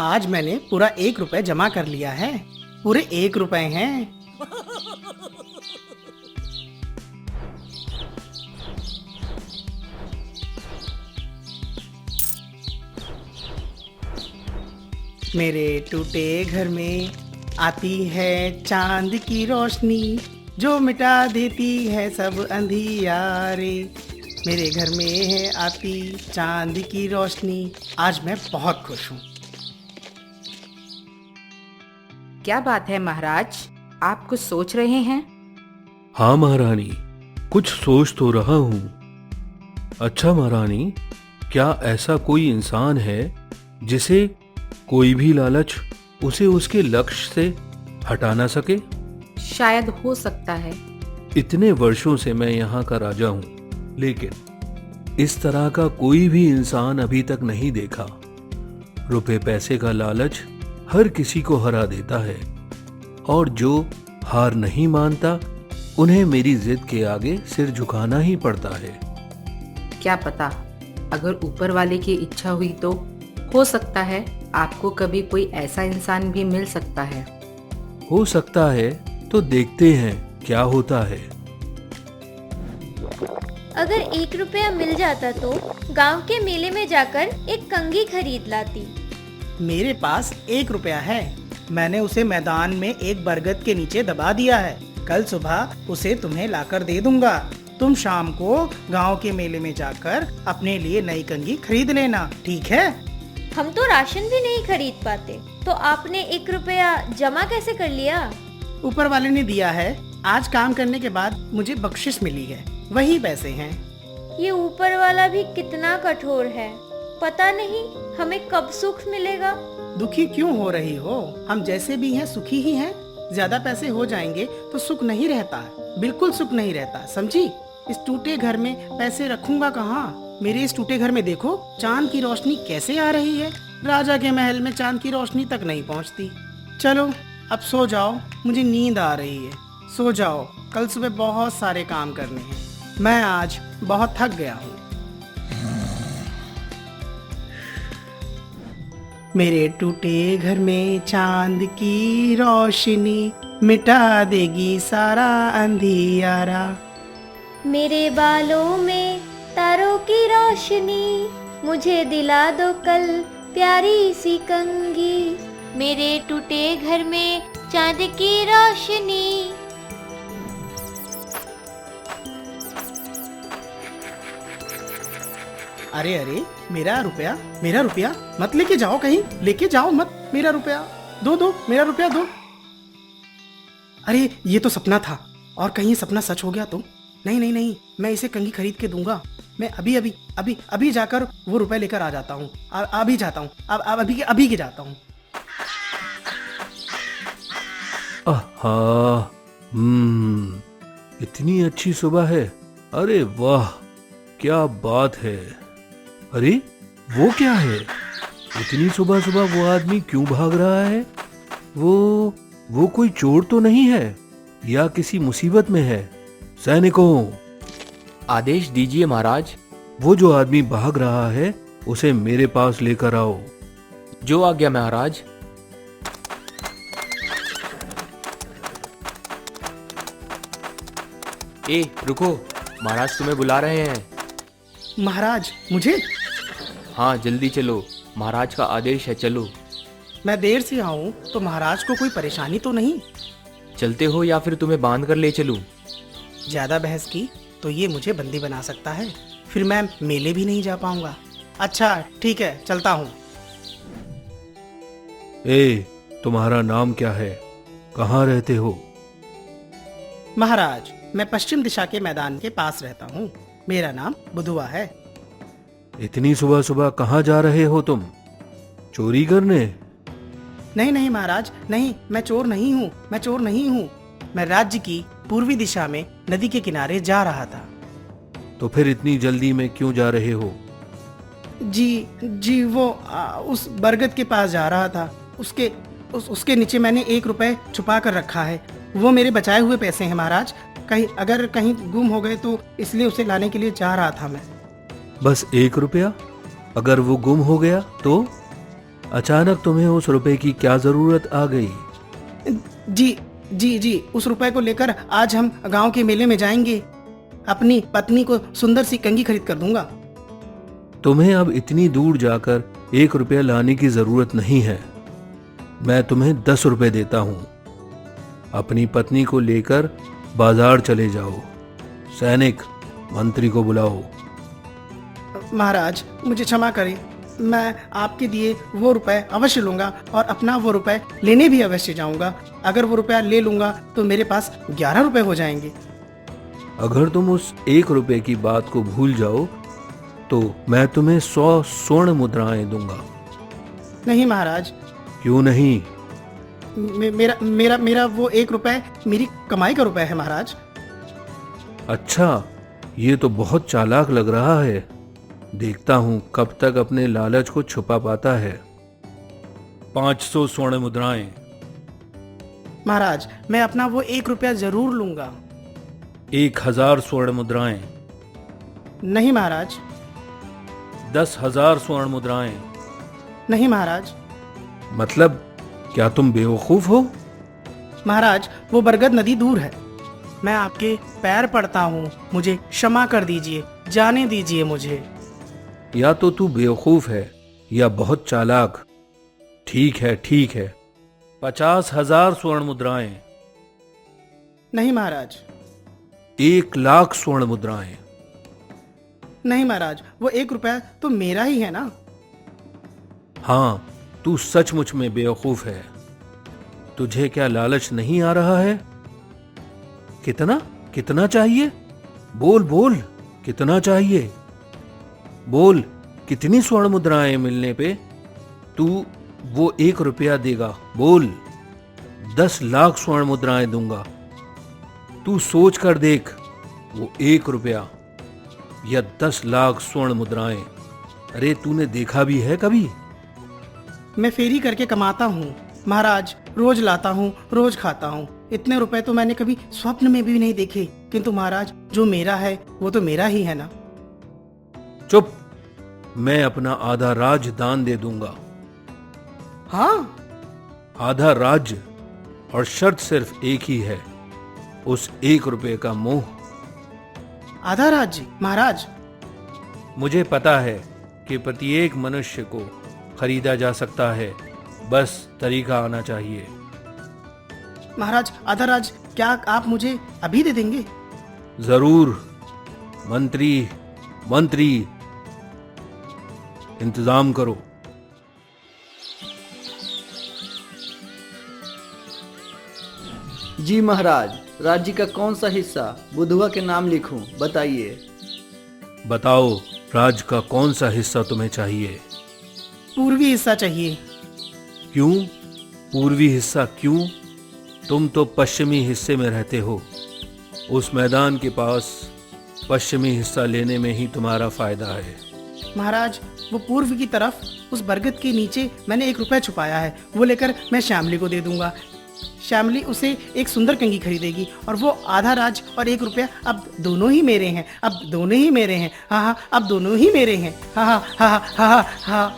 आज मैंने पूरा 1 रुपए जमा कर लिया है। पूरे 1 रुपए हैं। मेरे टूटे घर में आती है चांद की रोशनी, जो मिटा देती है सब अंधियारे। मेरे घर में है आती चांद की रोशनी। आज मैं बहुत खुश हूँ। क्या बात है महाराज, आप कुछ सोच रहे हैं? हाँ महारानी, कुछ सोच तो रहा हूँ। अच्छा महारानी, क्या ऐसा कोई इंसान है जिसे कोई भी लालच उसे उसके लक्ष्य से हटा ना सके? शायद हो सकता है। इतने वर्षों से मैं यहाँ का राजा हूँ, लेकिन इस तरह का कोई भी इंसान अभी तक नहीं देखा। रुपए पैसे का लालच हर किसी को हरा देता है, और जो हार नहीं मानता उन्हें मेरी जिद के आगे सिर झुकाना ही पड़ता है। क्या पता, अगर ऊपर वाले की इच्छा हुई तो हो सकता है आपको कभी कोई ऐसा इंसान भी मिल सकता है। हो सकता है, तो देखते हैं क्या होता है। अगर 1 रुपया मिल जाता तो गांव के मेले में जाकर एक कंघी खरीद लाती। मेरे पास 1 रुपया है। मैंने उसे मैदान में एक बरगद के नीचे दबा दिया है। कल सुबह उसे तुम्हें लाकर दे दूंगा। तुम शाम को गांव के मेले में जाकर अपने लिए नई कंघी खरीद लेना, ठीक है? हम तो राशन भी नहीं खरीद पाते, तो आपने 1 रुपया जमा कैसे कर लिया? ऊपर वाले ने दिया है। आज काम करने के बाद मुझे बख्शिश मिली है, वही पैसे हैं। ये ऊपर वाला भी कितना कठोर है। पता नहीं हमें कब सुख मिलेगा। दुखी क्यों हो रही हो? हम जैसे भी हैं सुखी ही हैं। ज्यादा पैसे हो जाएंगे तो सुख नहीं रहता, बिल्कुल सुख नहीं रहता, समझी? इस टूटे घर में पैसे रखूंगा कहाँ? मेरे इस टूटे घर में देखो चांद की रोशनी कैसे आ रही है। राजा के महल में चांद की रोशनी तक नहीं पहुँचती। चलो अब सो जाओ, मुझे नींद आ रही है। सो जाओ, कल सुबह बहुत सारे काम करने हैं। मैं आज बहुत थक गया हूँ। मेरे टूटे घर में चांद की रोशनी मिटा देगी सारा अंधियारा। मेरे बालों में तारों की रोशनी, मुझे दिला दो कल प्यारी सी कंघी। मेरे टूटे घर में चांद की रोशनी। अरे अरे, मेरा रुपया मत लेके जाओ कहीं, लेके जाओ मत मेरा रुपया। दो मेरा रुपया दो। अरे ये तो सपना था, और कहीं सपना सच हो गया तो? नहीं, मैं इसे कंघी खरीद के दूंगा। मैं अभी जाकर वो रुपए लेकर आ जाता हूँ। अभी जाता हूँ, अभी के जाता हूँ। आहा, इतनी अच्छी सुबह है। अरे वाह, क्या बात है। अरे वो क्या है? इतनी सुबह सुबह वो आदमी क्यों भाग रहा है? वो कोई चोर तो नहीं है, या किसी मुसीबत में है? सैनिकों, आदेश दीजिए महाराज। वो जो आदमी भाग रहा है उसे मेरे पास लेकर आओ। जो आज्ञा महाराज। ए रुको, महाराज तुम्हें बुला रहे हैं। महाराज, मुझे? हाँ जल्दी चलो, महाराज का आदेश है, चलो। मैं देर से आऊँ तो महाराज को कोई परेशानी तो नहीं? चलते हो या फिर तुम्हें बांध कर ले चलूं? ज्यादा बहस की तो ये मुझे बंदी बना सकता है, फिर मैं मेले भी नहीं जा पाऊंगा। अच्छा ठीक है, चलता हूँ। ए, तुम्हारा नाम क्या है? कहाँ रहते हो? महाराज, मैं पश्चिम दिशा के मैदान के पास रहता हूँ। मेरा नाम बुधुआ है। इतनी सुबह सुबह कहाँ जा रहे हो तुम? चोरी करने? नहीं महाराज, नहीं, मैं चोर नहीं हूँ। मैं राज्य की पूर्वी दिशा में नदी के किनारे जा रहा था। तो फिर इतनी जल्दी में क्यों जा रहे हो? जी वो उस बरगद के पास जा रहा था। उसके नीचे मैंने 1 रुपए छुपा कर रखा है। वो मेरे बचाए हुए पैसे हैं महाराज। अगर कहीं गुम हो गए तो इसलिए उसे लाने के लिए जा रहा था मैं। बस 1 रुपया? अगर वो गुम हो गया तो? अचानक तुम्हें उस रुपए की क्या जरूरत आ गई? जी जी जी, उस रुपए को लेकर आज हम गांव के मेले में जाएंगे। अपनी पत्नी को सुंदर सी कंघी खरीद कर दूंगा। तुम्हें अब इतनी दूर जाकर 1 रुपया लाने की जरूरत नहीं है। मैं तुम्हें 10 रुपए देता हूं। अपनी पत्नी को लेकर बाजार चले जाओ। सैनिक, मंत्री को बुलाओ। महाराज मुझे क्षमा करें, मैं आपके दिए वो रुपए अवश्य लूंगा और अपना वो रुपए लेने भी अवश्य जाऊंगा। अगर वो रुपया ले लूंगा तो मेरे पास 11 रुपए हो जाएंगे। अगर तुम उस 1 रुपए की बात को भूल जाओ तो मैं तुम्हें 100 स्वर्ण मुद्राएं दूंगा। नहीं महाराज, क्यों नहीं? मेरा मेरा मेरा वो 1 रुपए मेरी कमाई का रुपए है महाराज। अच्छा, ये तो बहुत चालाक लग रहा है। देखता हूं कब तक अपने लालच को छुपा पाता है। 500 स्वर्ण मुद्राएं। महाराज मैं अपना वो 1 रुपया जरूर लूंगा। 1000 स्वर्ण मुद्राएं। नहीं महाराज। 10,000 स्वर्ण मुद्राएं। नहीं महाराज। मतलब क्या तुम बेवकूफ हो? महाराज वो बरगद नदी दूर है। मैं आपके पैर पड़ता हूँ, मुझे क्षमा कर दीजिए, जाने दीजिए मुझे। या तो तू बेवकूफ है या बहुत चालाक। ठीक है ठीक है, 50,000 स्वर्ण मुद्राएं। नहीं महाराज। 1,00,000 स्वर्ण मुद्राएं। नहीं महाराज, वो 1 रुपया तो मेरा ही है ना। हाँ, तू सचमुच में बेवकूफ है। तुझे क्या लालच नहीं आ रहा है? कितना कितना चाहिए? बोल बोल, कितना चाहिए? बोल, कितनी स्वर्ण मुद्राएं मिलने पे तू वो 1 रुपया देगा? बोल। 10,00,000 स्वर्ण मुद्राएं दूंगा। तू सोच कर देख, वो 1 रुपया या 10,00,000 स्वर्ण मुद्राएं। अरे तूने देखा भी है कभी? मैं फेरी करके कमाता हूँ महाराज, रोज लाता हूँ, रोज खाता हूँ। इतने रुपए तो मैंने कभी स्वप्न में भी नहीं देखे। किंतु महाराज जो मेरा है वो तो मेरा ही है ना। चुप, मैं अपना आधा राज्य दान दे दूंगा। हाँ, आधा राज्य, और शर्त सिर्फ एक ही है, उस 1 रुपए का मोह। आधा राज्य महाराज। मुझे पता है कि प्रत्येक मनुष्य को खरीदा जा सकता है, बस तरीका आना चाहिए। महाराज आधा राज्य क्या आप मुझे अभी दे देंगे? जरूर। मंत्री, मंत्री, इंतजाम करो। जी महाराज, राज्य का कौन सा हिस्सा बुधवा के नाम लिखूं, बताइए। बताओ, राज्य का कौन सा हिस्सा तुम्हें चाहिए? पूर्वी हिस्सा चाहिए। क्यों पूर्वी हिस्सा क्यों? तुम तो पश्चिमी हिस्से में रहते हो। उस मैदान के पास पश्चिमी हिस्सा लेने में ही तुम्हारा फायदा है। महाराज वो पूर्व की तरफ उस बरगद के नीचे मैंने 1 रुपया छुपाया है, वो लेकर मैं श्यामली को दे दूंगा। श्यामली उसे एक सुंदर कंघी खरीदेगी और वो आधा राज और 1 रुपया अब दोनों ही मेरे हैं। अब दोनों ही मेरे हैं। हाँ हाँ, अब दोनों ही मेरे हैं। हाँ हाँ हाँ हाँ हाँ हाँ।